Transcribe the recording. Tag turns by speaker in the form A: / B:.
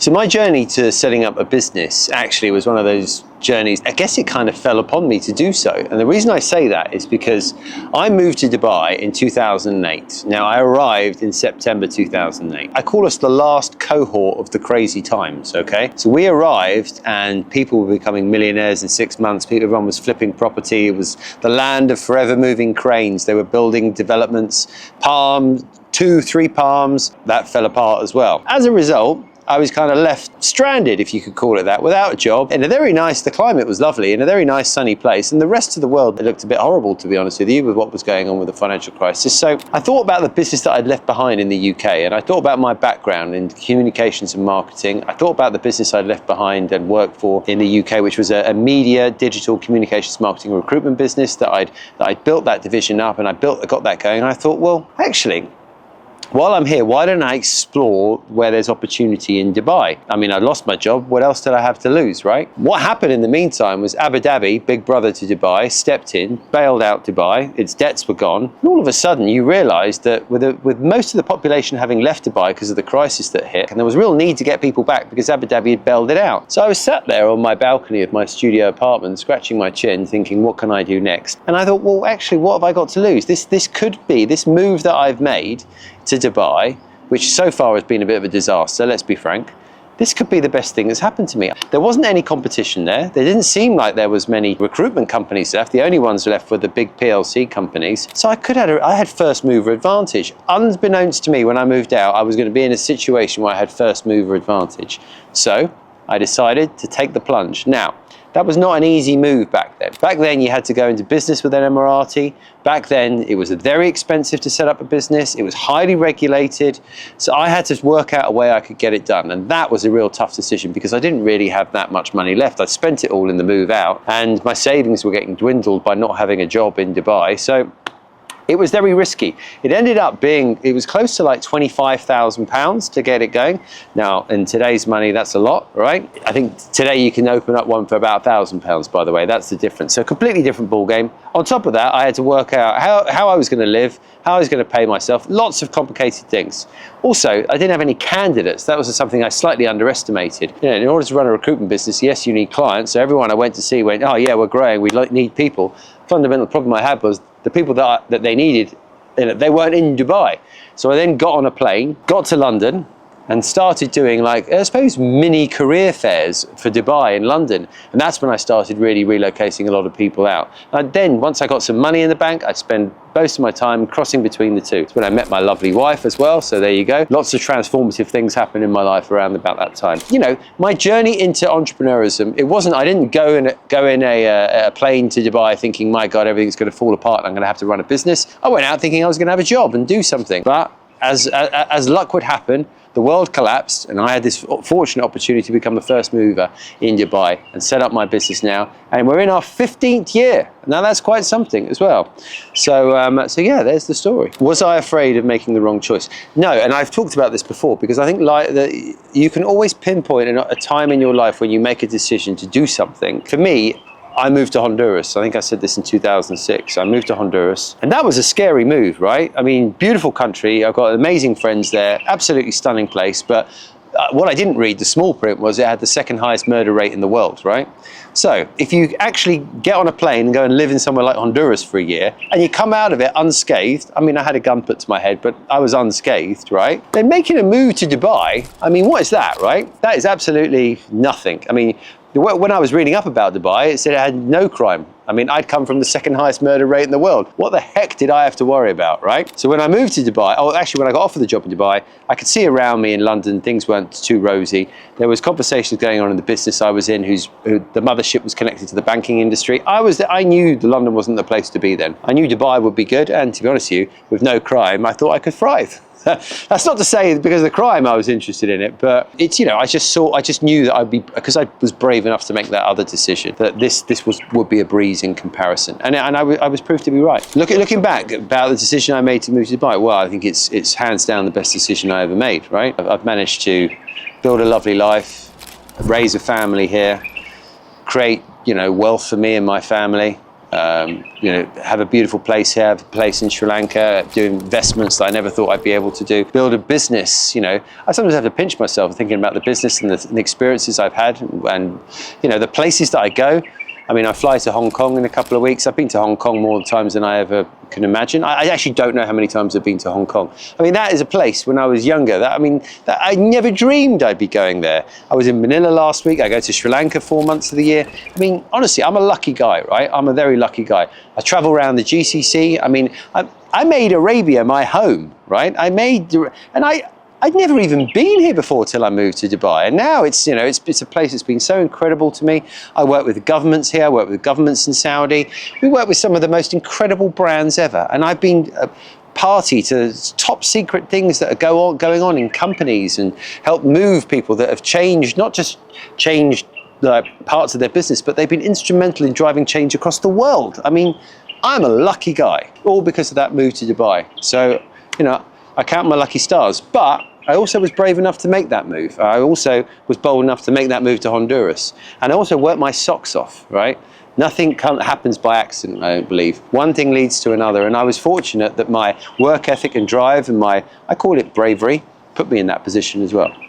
A: So my journey to setting up a business actually was one of those journeys, I guess it kind of fell upon me to do so. And the reason I say that is because I moved to Dubai in 2008. Now I arrived in September 2008. I call us the last cohort of the crazy times, okay? So we arrived and people were becoming millionaires in 6 months. Everyone was flipping property. It was the land of forever moving cranes. They were building developments, palms, 2-3 palms. That fell apart as well. As a result, I was kind of left stranded, if you could call it that, without a job. In a very nice, the climate was lovely, in a very nice sunny place. And the rest of the world, it looked a bit horrible, to be honest with you, with what was going on with the financial crisis. So I thought about the business that I'd left behind in the UK, and I thought about my background in communications and marketing. I thought about the business I'd left behind and worked for in the UK, which was a media, digital communications, marketing, and recruitment business that I'd built that division up, and I got that going. And I thought, well, actually, while I'm here, why don't I explore where there's opportunity in Dubai? I mean, I lost my job. What else did I have to lose, right? What happened in the meantime was Abu Dhabi, big brother to Dubai, stepped in, bailed out Dubai. Its debts were gone. And all of a sudden, you realize that with most of the population having left Dubai because of the crisis that hit, and there was real need to get people back because Abu Dhabi had bailed it out. So I was sat there on my balcony of my studio apartment, scratching my chin, thinking, what can I do next? And I thought, well, actually, what have I got to lose? This could be, this move that I've made to Dubai, which so far has been a bit of a disaster, let's be frank, this could be the best thing that's happened to me. There wasn't any competition there. There didn't seem like there was many recruitment companies left. The only ones left were the big PLC companies. So I had first mover advantage. Unbeknownst to me, when I moved out, I was going to be in a situation where I had first mover advantage. So I decided to take the plunge. Now, that was not an easy move back then. Back then, you had to go into business with an Emirati. Back then, it was very expensive to set up a business. It was highly regulated. So I had to work out a way I could get it done. And that was a real tough decision because I didn't really have that much money left. I spent it all in the move out, and my savings were getting dwindled by not having a job in Dubai. So it was very risky. It ended up being, it was close to like £25,000 to get it going. Now, in today's money, that's a lot, right? I think today you can open up one for about £1,000, by the way. That's the difference. So completely different ball game. On top of that, I had to work out how I was going to live, how I was going to pay myself, lots of complicated things. Also, I didn't have any candidates. That was something I slightly underestimated. You know, in order to run a recruitment business, yes, you need clients. So everyone I went to see went, oh yeah, we're growing, we need people. Fundamental problem I had was the people that they needed, they weren't in Dubai. So I then got on a plane, got to London, and started doing, like, I suppose, mini career fairs for Dubai and London. And that's when I started really relocating a lot of people out. And then once I got some money in the bank, I'd spend most of my time crossing between the two. It's when I met my lovely wife as well, so there you go. Lots of transformative things happened in my life around about that time. You know, my journey into entrepreneurism, I didn't go in a plane to Dubai thinking, my God, everything's gonna fall apart and I'm gonna have to run a business. I went out thinking I was gonna have a job and do something. But as luck would happen, the world collapsed, and I had this fortunate opportunity to become the first mover in Dubai and set up my business now. And we're in our 15th year. Now that's quite something as well. So yeah, there's the story. Was I afraid of making the wrong choice? No, and I've talked about this before because I think you can always pinpoint a time in your life when you make a decision to do something. For me, I moved to Honduras. I think I said this in 2006. I moved to Honduras, and that was a scary move, right? I mean, beautiful country. I've got amazing friends there, absolutely stunning place. But what I didn't read, the small print, was it had the second highest murder rate in the world, right? So if you actually get on a plane and go and live in somewhere like Honduras for a year, and you come out of it unscathed, I mean, I had a gun put to my head, but I was unscathed, right? Then making a move to Dubai, I mean, what is that, right? That is absolutely nothing. I mean, when I was reading up about Dubai, it said it had no crime. I mean, I'd come from the second highest murder rate in the world. What the heck did I have to worry about, right? So when I moved to Dubai, actually when I got offered the job in Dubai, I could see around me in London, things weren't too rosy. There was conversations going on in the business I was in, who the mothership was connected to the banking industry. I knew London wasn't the place to be then. I knew Dubai would be good, and to be honest with you, with no crime, I thought I could thrive. That's not to say because of the crime I was interested in it, but it's, you know, I just knew that because I was brave enough to make that other decision, that this would be a breeze in comparison, and I was proved to be right. Looking back about the decision I made to move to Dubai, well, I think it's hands down the best decision I ever made, right? I've managed to build a lovely life, raise a family here, create, you know, wealth for me and my family. You know, have a beautiful place here, have a place in Sri Lanka, do investments that I never thought I'd be able to do, build a business. You know, I sometimes have to pinch myself thinking about the business and the experiences I've had, and you know, the places that I go. I mean, I fly to Hong Kong in a couple of weeks. I've been to Hong Kong more times than I ever can imagine. I actually don't know how many times I've been to Hong Kong. I mean, that is a place when I was younger, that I never dreamed I'd be going there. I was in Manila last week. I go to Sri Lanka 4 months of the year. I mean, honestly, I'm a lucky guy, right? I'm a very lucky guy. I travel around the GCC. I mean, I made Arabia my home, right? I'd never even been here before till I moved to Dubai, and now it's, you know, it's a place that's been so incredible to me. I work with governments here. I work with governments in Saudi. We work with some of the most incredible brands ever, and I've been party to top secret things that are going on in companies, and help move people that have changed, not just changed parts of their business, but they've been instrumental in driving change across the world. I mean, I'm a lucky guy, all because of that move to Dubai. So, you know, I count my lucky stars, but I also was brave enough to make that move. I also was bold enough to make that move to Honduras. And I also worked my socks off, right? Nothing happens by accident, I don't believe. One thing leads to another. And I was fortunate that my work ethic and drive and I call it bravery, put me in that position as well.